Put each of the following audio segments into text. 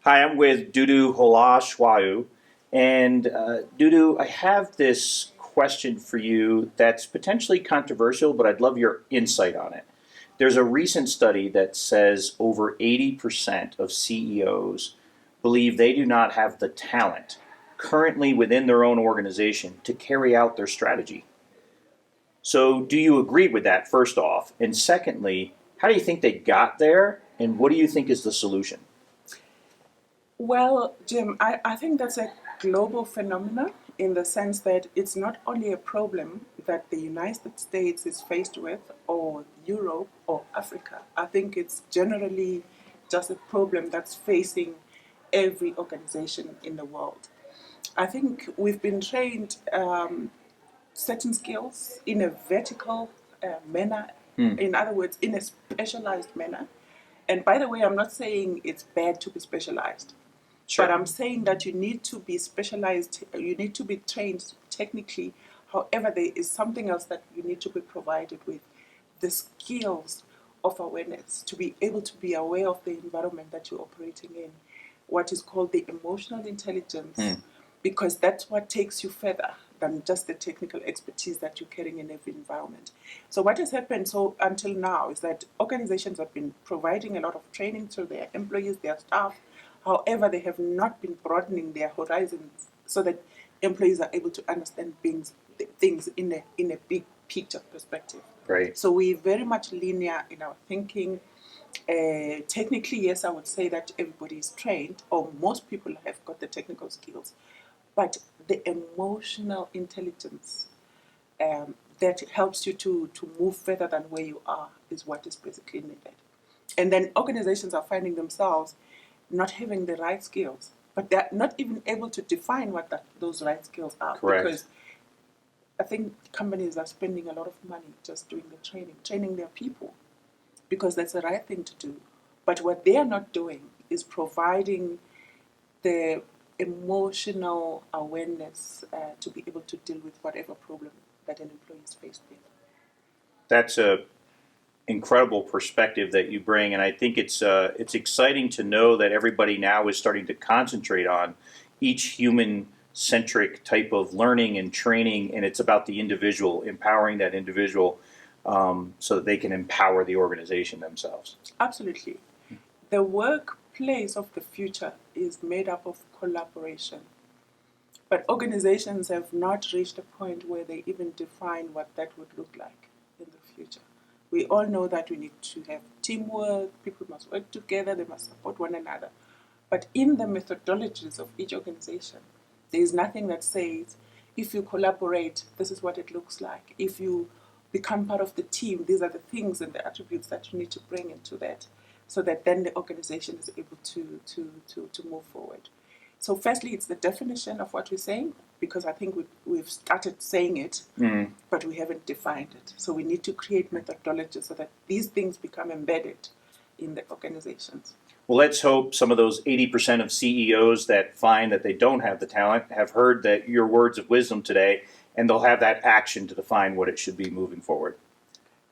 Hi, I'm with Dudu Holashwayu. And Dudu, I have this question for you that's potentially controversial, but I'd love your insight on it. There's a recent study that says over 80% of CEOs believe they do not have the talent currently within their own organization to carry out their strategy. So, do you agree with that, first off? And secondly, how do you think they got there, and what do you think is the solution? Well, Jim, I think that's a global phenomenon in the sense that it's not only a problem that the United States is faced with, or Europe, or Africa. I think it's generally just a problem that's facing every organization in the world. I think we've been trained certain skills in a vertical manner, in other words, in a specialized manner. And by the way, I'm not saying it's bad to be specialized. Sure. But I'm saying that you need to be specialized, you need to be trained technically. However, there is something else that you need to be provided with the skills of awareness to be able to be aware of the environment that you're operating in, what is called the emotional intelligence, because that's what takes you further than just the technical expertise that you're carrying in every environment. So what has happened so until now is that organizations have been providing a lot of training to their employees, their staff. However, they have not been broadening their horizons so that employees are able to understand things in a big picture perspective. Right. So we're very much linear in our thinking. Technically, yes, I would say that everybody is trained, or most people have got the technical skills, but the emotional intelligence that helps you to move further than where you are is what is basically needed. And then organizations are finding themselves not having the right skills, but they're not even able to define what those right skills are. Correct. Because I think companies are spending a lot of money just doing the training their people, because that's the right thing to do. But what they are not doing is providing the emotional awareness to be able to deal with whatever problem that an employee is faced with. That's a incredible perspective that you bring, and I think it's exciting to know that everybody now is starting to concentrate on each human centric type of learning and training, and it's about the individual, empowering that individual so that they can empower the organization themselves. Absolutely. The workplace of the future is made up of collaboration. But organizations have not reached a point where they even define what that would look like in the future. We all know that we need to have teamwork, people must work together, they must support one another. But in the methodologies of each organization, there is nothing that says, if you collaborate, this is what it looks like. If you become part of the team, these are the things and the attributes that you need to bring into that, so that then the organization is able to move forward. So firstly, it's the definition of what we're saying, because I think we've started saying it, but we haven't defined it. So we need to create methodologies so that these things become embedded in the organizations. Well, let's hope some of those 80% of CEOs that find that they don't have the talent have heard that your words of wisdom today, and they'll have that action to define what it should be moving forward.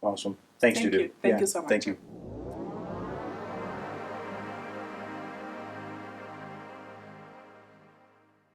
Awesome. Thanks, Thank Dudu. you. Thank you so much. Thank you.